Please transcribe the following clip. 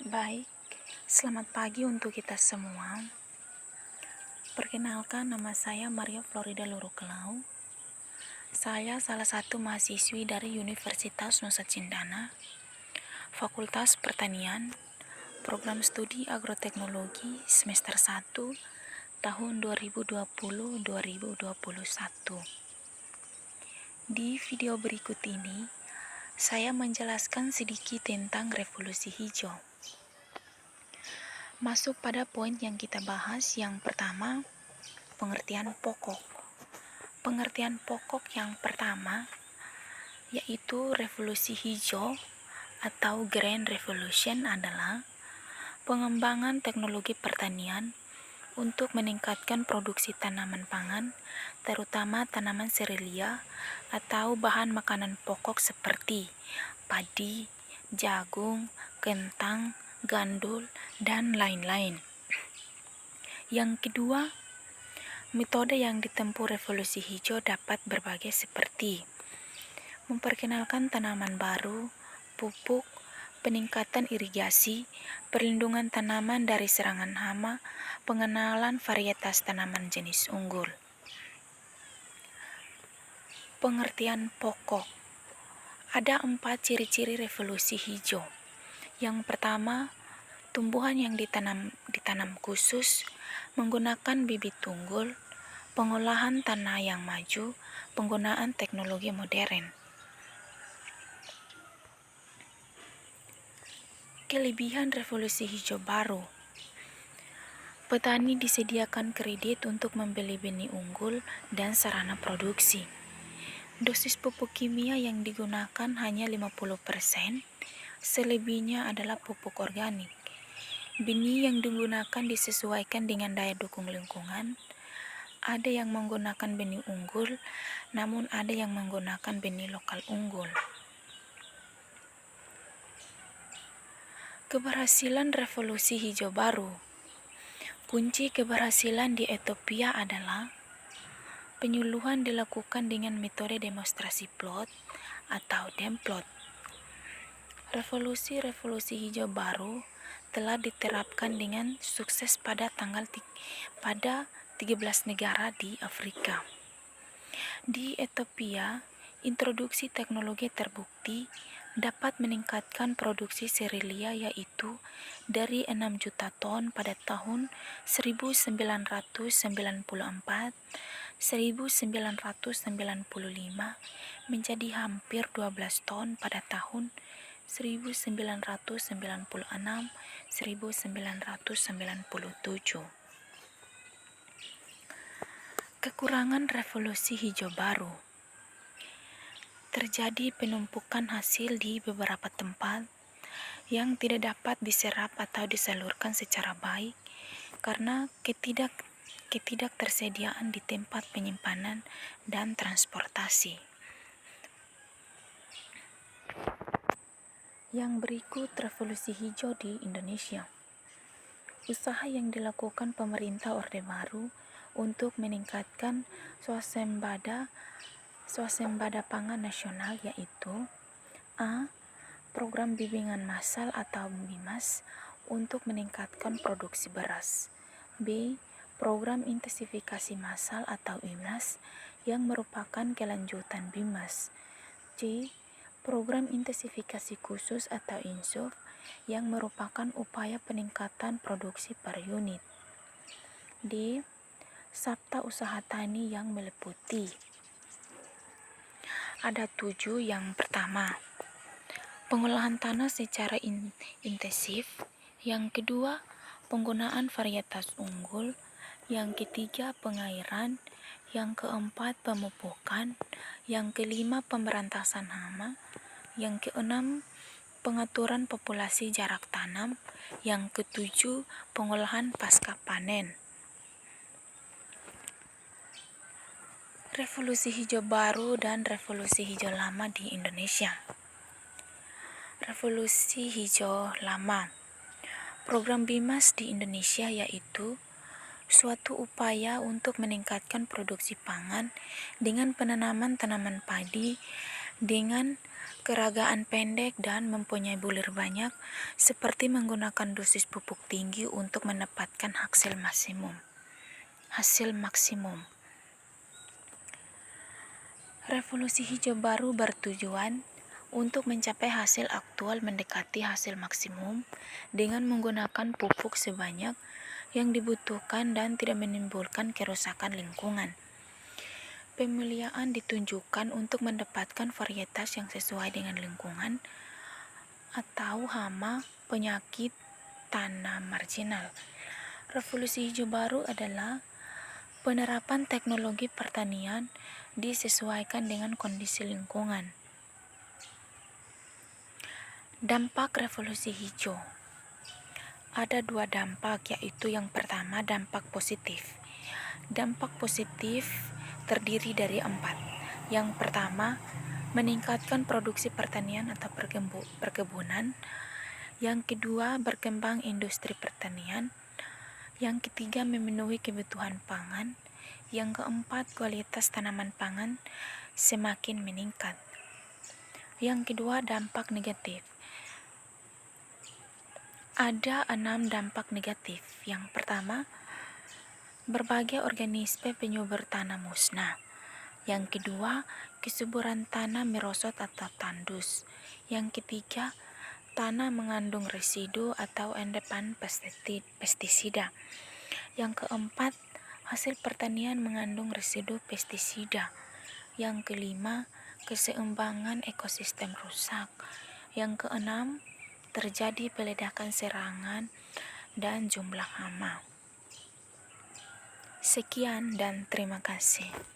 Baik, selamat pagi untuk kita semua. Perkenalkan, nama saya Maria Florida Lurukelau. Saya salah satu mahasiswi dari Universitas Nusa Cendana, Fakultas Pertanian, Program Studi Agroteknologi semester 1 tahun 2020-2021. Di video berikut ini, saya menjelaskan sedikit tentang revolusi hijau. Masuk pada poin yang kita bahas. Yang pertama, pengertian pokok. Pengertian pokok yang pertama yaitu revolusi hijau atau Green Revolution adalah pengembangan teknologi pertanian untuk meningkatkan produksi tanaman pangan, terutama tanaman serelia atau bahan makanan pokok seperti padi, jagung, kentang, gandul, dan lain-lain. Yang kedua, metode yang ditempuh revolusi hijau dapat berbagai seperti memperkenalkan tanaman baru, pupuk, peningkatan irigasi, perlindungan tanaman dari serangan hama, pengenalan varietas tanaman jenis unggul. Pengertian pokok. Ada 4 ciri-ciri revolusi hijau. Yang pertama, tumbuhan yang ditanam khusus, menggunakan bibit unggul, pengolahan tanah yang maju, penggunaan teknologi modern. Kelebihan revolusi hijau baru. Petani disediakan kredit untuk membeli benih unggul dan sarana produksi. Dosis pupuk kimia yang digunakan hanya 50%, selebihnya adalah pupuk organik. Benih yang digunakan disesuaikan dengan daya dukung lingkungan. Ada yang menggunakan benih unggul, namun ada yang menggunakan benih lokal unggul. Keberhasilan revolusi hijau baru. Kunci keberhasilan di Ethiopia adalah penyuluhan dilakukan dengan metode demonstrasi plot atau demplot. Revolusi hijau baru telah diterapkan dengan sukses pada 13 negara di Afrika. Di Ethiopia, introduksi teknologi terbukti dapat meningkatkan produksi serelia yaitu dari 6 juta ton pada tahun 1994 1995 menjadi hampir 12 ton pada tahun 1996 1997. Kekurangan revolusi hijau baru. Terjadi penumpukan hasil di beberapa tempat yang tidak dapat diserap atau disalurkan secara baik karena ketidaktersediaan di tempat penyimpanan dan transportasi. Yang berikut revolusi hijau di Indonesia. Usaha yang dilakukan pemerintah Orde Baru untuk meningkatkan swasembada pangan nasional yaitu A. Program bimbingan massal atau BIMAS untuk meningkatkan produksi beras. B. Program intensifikasi massal atau IMAS yang merupakan kelanjutan BIMAS. C. Program intensifikasi khusus atau INSUF yang merupakan upaya peningkatan produksi per unit. D. Sabta usaha tani yang meliputi. Ada 7. Yang pertama, pengolahan tanah secara intensif. Yang kedua, penggunaan varietas unggul. Yang ketiga, pengairan. Yang keempat, pemupukan. Yang kelima, pemberantasan hama. Yang keenam, pengaturan populasi jarak tanam. Yang ketujuh, pengolahan pasca panen. Revolusi hijau baru dan revolusi hijau lama di Indonesia. Revolusi hijau lama. Program BIMAS di Indonesia yaitu suatu upaya untuk meningkatkan produksi pangan dengan penanaman tanaman padi dengan keragaan pendek dan mempunyai bulir banyak, seperti menggunakan dosis pupuk tinggi untuk mendapatkan hasil maksimum. Revolusi hijau baru bertujuan untuk mencapai hasil aktual mendekati hasil maksimum dengan menggunakan pupuk sebanyak yang dibutuhkan dan tidak menimbulkan kerusakan lingkungan. Pemilihan ditunjukkan untuk mendapatkan varietas yang sesuai dengan lingkungan atau hama, penyakit, tanah marginal. Revolusi hijau baru adalah penerapan teknologi pertanian disesuaikan dengan kondisi lingkungan. Dampak revolusi hijau. Ada 2 dampak, yaitu yang pertama dampak positif. Dampak positif terdiri dari 4. Yang pertama, meningkatkan produksi pertanian atau perkebunan. Yang kedua, berkembang industri pertanian. Yang ketiga, memenuhi kebutuhan pangan. Yang keempat, kualitas tanaman pangan semakin meningkat. Yang kedua, dampak negatif. Ada 6 dampak negatif. Yang pertama, berbagai organisme penyubur tanah musnah. Yang kedua, kesuburan tanah merosot atau tandus. Yang ketiga, tanah mengandung residu atau endapan pestisida. Yang keempat, hasil pertanian mengandung residu pestisida. Yang kelima, keseimbangan ekosistem rusak. Yang keenam, terjadi peledakan serangan dan jumlah hama. Sekian dan terima kasih.